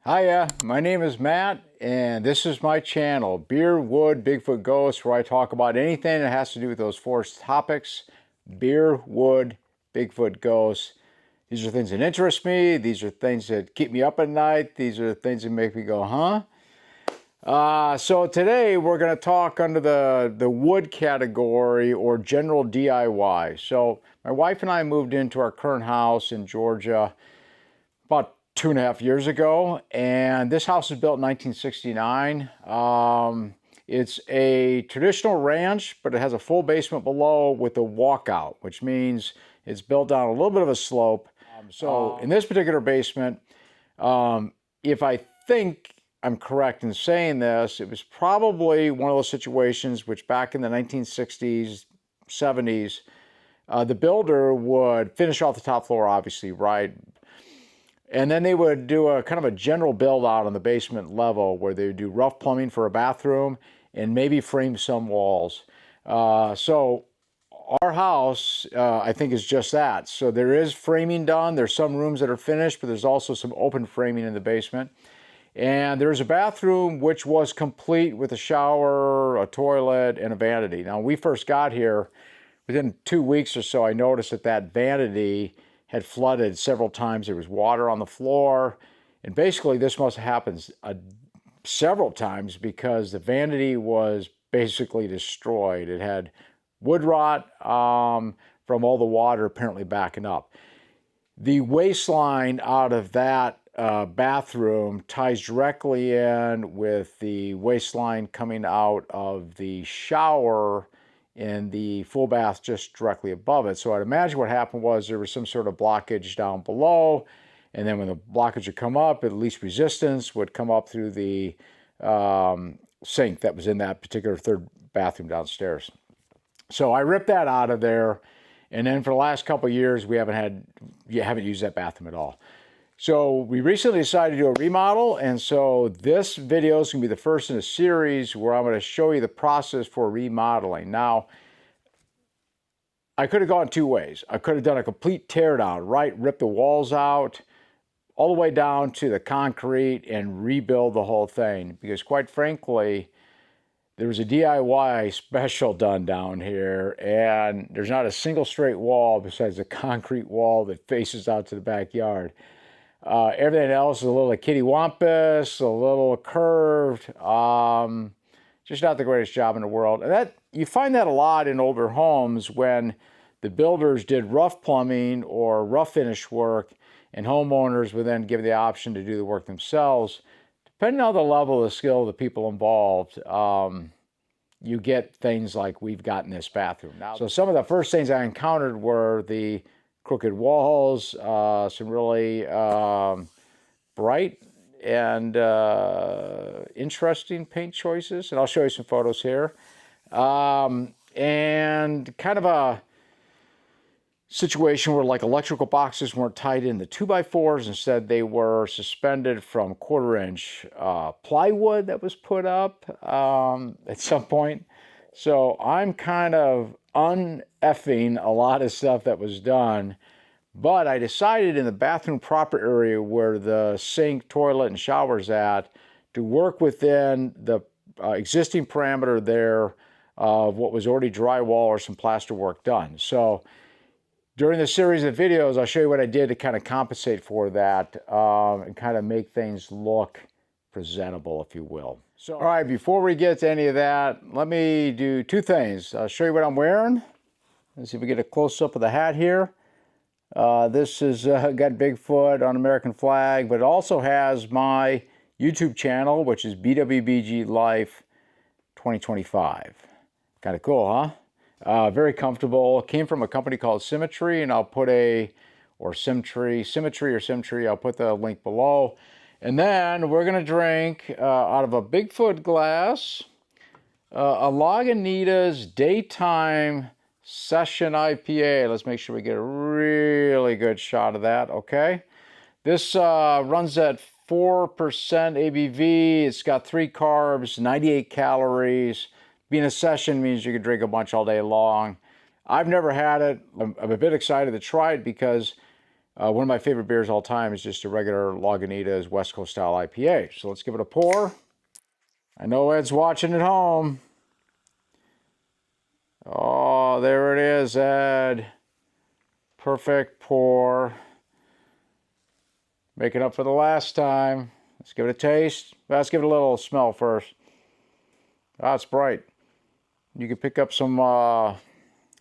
Hiya, my name is Matt, and this is my channel, Beer, Wood, Bigfoot, Ghosts, where I talk about anything that has to do with those four topics: beer, wood, Bigfoot, ghosts. These are things that interest me. These are things that keep me up at night. These are the things that make me go, huh? So today we're going to talk under the wood category or general DIY. So my wife and I moved into our current house in Georgia about 2.5 years ago, and this house was built in 1969. It's a traditional ranch, but it has a full basement below with a walkout, which means it's built down a little bit of a slope. So in this particular basement, if I think I'm correct in saying this, it was probably one of those situations which back in the 1960s, 70s, the builder would finish off the top floor, obviously, right? And then they would do a kind of a general build out on the basement level where they would do rough plumbing for a bathroom and maybe frame some walls. So our house, I think, is just that. So there is framing done. There's some rooms that are finished, but there's also some open framing in the basement. And there's a bathroom which was complete with a shower, a toilet, and a vanity. Now, when we first got here, within 2 weeks or so, I noticed that vanity had flooded several times. There was water on the floor. And basically, this must have happened several times because the vanity was basically destroyed. It had wood rot from all the water apparently backing up. The waistline out of that bathroom ties directly in with the waistline coming out of the shower in the full bath just directly above it. So I'd imagine what happened was there was some sort of blockage down below, and then when the blockage would come up, at least resistance would come up through the sink that was in that particular third bathroom downstairs. So I ripped that out of there, and then for the last couple of years, we haven't used that bathroom at all. So we recently decided to do a remodel, and so this video is going to be the first in a series where I'm going to show you the process for remodeling. Now, I could have gone two ways. I could have done a complete teardown, right? Rip the walls out all the way down to the concrete and rebuild the whole thing, because quite frankly, there was a DIY special done down here, and there's not a single straight wall besides the concrete wall that faces out to the backyard. Everything else is a little kittywampus, a little curved, just not the greatest job in the world. And that you find that a lot in older homes when the builders did rough plumbing or rough finish work, and homeowners would then give the option to do the work themselves. Depending on the level of skill of the people involved, you get things like we've got in this bathroom. So some of the first things I encountered were the crooked walls, some really bright and interesting paint choices, and I'll show you some photos here. And kind of a situation where like electrical boxes weren't tied in the 2x4s, instead they were suspended from 1/4-inch plywood that was put up at some point. So I'm kind of unf'ing a lot of stuff that was done, but I decided in the bathroom proper area where the sink, toilet, and shower's at to work within the existing parameter there of what was already drywall or some plaster work done. So during this series of videos, I'll show you what I did to kind of compensate for that and kind of make things look presentable, if you will. So, all right, before we get to any of that, let me do two things. I'll show you what I'm wearing. Let's see if we get a close-up of the hat here. This has got Bigfoot on American flag, but it also has my YouTube channel, which is BWBG Life 2025. Kind of cool, huh? Very comfortable. Came from a company called Symmetry, and I'll put Symmetry, I'll put the link below. And then we're going to drink out of a Bigfoot glass, a Lagunitas Daytime Session IPA. Let's make sure we get a really good shot of that, okay? This runs at 4% ABV. It's got 3 carbs, 98 calories. Being a session means you can drink a bunch all day long. I've never had it. I'm a bit excited to try it because One of my favorite beers all time is just a regular Lagunitas West Coast style IPA. So let's give it a pour. I know Ed's watching at home. Oh, there it is, Ed. Perfect pour. Making up for the last time. Let's give it a taste. Let's give it a little smell first. Ah, it's bright. You can pick up some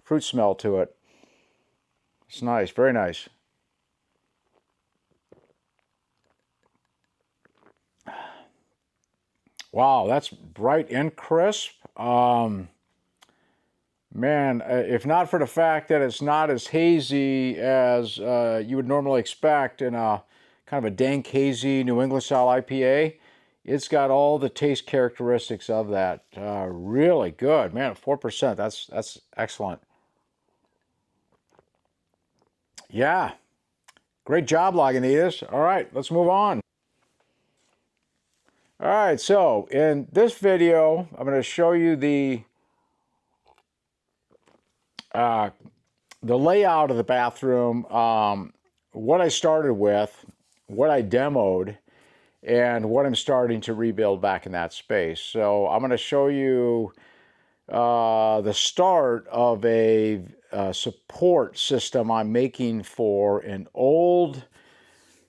fruit smell to it. It's nice, very nice. Wow, that's bright and crisp. Man, if not for the fact that it's not as hazy as you would normally expect in a kind of a dank, hazy New England style IPA, it's got all the taste characteristics of that. Really good, man. 4%. That's excellent. Yeah, great job, Lagunitas. All right, let's move on. All right, so in this video, I'm going to show you the layout of the bathroom, what I started with, what I demoed, and what I'm starting to rebuild back in that space. So I'm going to show you the start of a support system I'm making for an old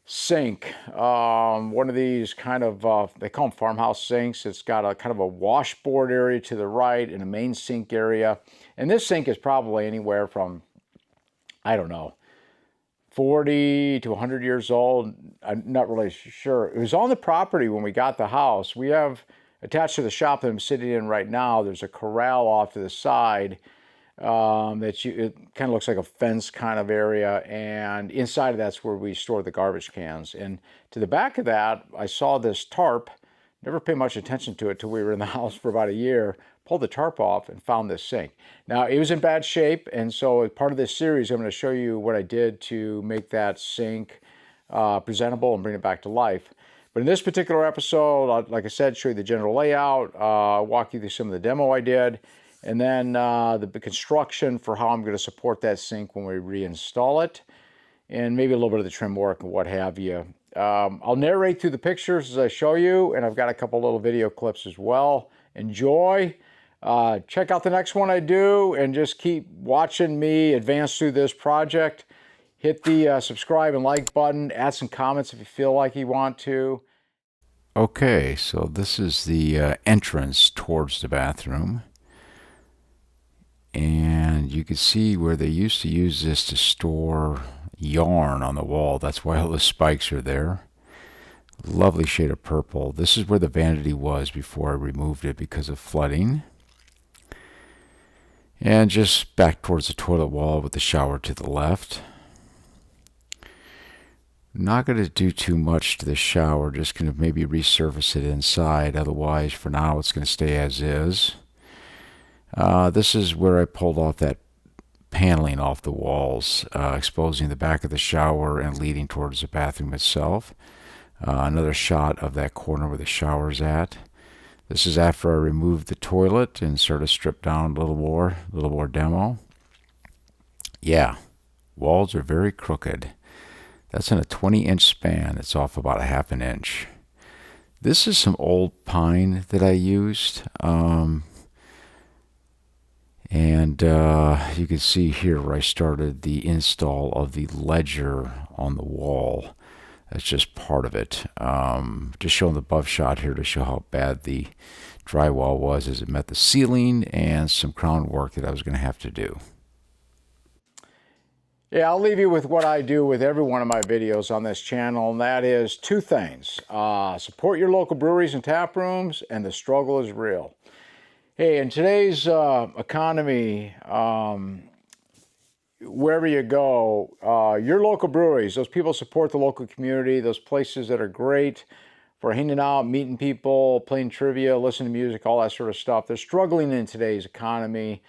sink. One of these kind of, they call them farmhouse sinks. It's got a kind of a washboard area to the right and a main sink area. And this sink is probably anywhere from, I don't know, 40 to 100 years old. I'm not really sure. It was on the property when we got the house. We have, attached to the shop that I'm sitting in right now, there's a corral off to the side it kind of looks like a fence kind of area, and inside of that's where we store the garbage cans. And to the back of that, I saw this tarp. Never paid much attention to it till we were in the house for about a year. Pulled the tarp off and found this sink. Now, it was in bad shape, and so as part of this series, I'm going to show you what I did to make that sink presentable and bring it back to life. But in this particular episode, like I said, show you the general layout, walk you through some of the demo I did, and then the construction for how I'm going to support that sink when we reinstall it, and maybe a little bit of the trim work and what have you. I'll narrate through the pictures as I show you, and I've got a couple little video clips as well. Enjoy. Check out the next one I do, and just keep watching me advance through this project. Hit the subscribe and like button. Add some comments if you feel like you want to. Okay, so this is the entrance towards the bathroom. And you can see where they used to use this to store yarn on the wall. That's why all the spikes are there. Lovely shade of purple. This is where the vanity was before I removed it because of flooding. And just back towards the toilet wall with the shower to the left. Not going to do too much to the shower, just going to maybe resurface it inside. Otherwise, for now, it's going to stay as is. This is where I pulled off that paneling off the walls, exposing the back of the shower and leading towards the bathroom itself. Another shot of that corner where the shower's at. This is after I removed the toilet and sort of stripped down a little more demo. Yeah, walls are very crooked. That's in a 20-inch span. It's off about a half an inch. This is some old pine that I used. And you can see here where I started the install of the ledger on the wall. That's just part of it. Just showing the buff shot here to show how bad the drywall was as it met the ceiling, and some crown work that I was going to have to do. Yeah, I'll leave you with what I do with every one of my videos on this channel, and that is two things. Support your local breweries and tap rooms, and the struggle is real. Hey, in today's economy, wherever you go, your local breweries, those people support the local community, those places that are great for hanging out, meeting people, playing trivia, listening to music, all that sort of stuff. They're struggling in today's economy.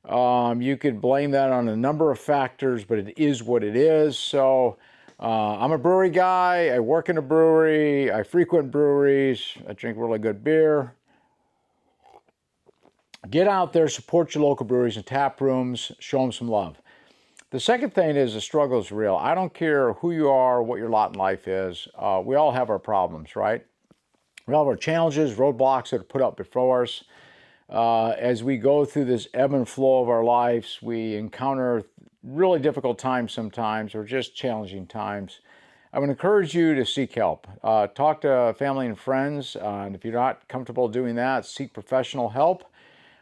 You could blame that on a number of factors, but it is what it is. So I'm a brewery guy. I work in a brewery. I frequent breweries. I drink really good beer. Get out there, support your local breweries and tap rooms, show them some love. The second thing is the struggle is real. I don't care who you are, what your lot in life is. We all have our problems, right? We all have our challenges, roadblocks that are put up before us. As we go through this ebb and flow of our lives, we encounter really difficult times sometimes, or just challenging times. I would encourage you to seek help. Talk to family and friends, and if you're not comfortable doing that, seek professional help.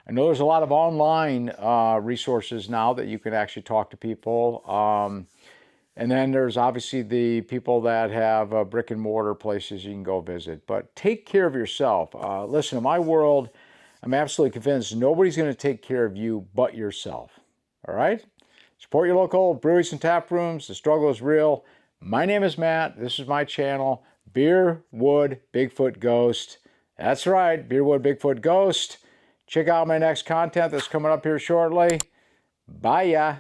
I know there's a lot of online resources now that you can actually talk to people. And then there's obviously the people that have brick and mortar places you can go visit. But take care of yourself. Listen, in my world, I'm absolutely convinced nobody's going to take care of you but yourself. All right? Support your local breweries and tap rooms. The struggle is real. My name is Matt. This is my channel, Beer, Wood, Bigfoot, Ghost. That's right, Beer, Wood, Bigfoot, Ghost. Check out my next content that's coming up here shortly. Bye ya.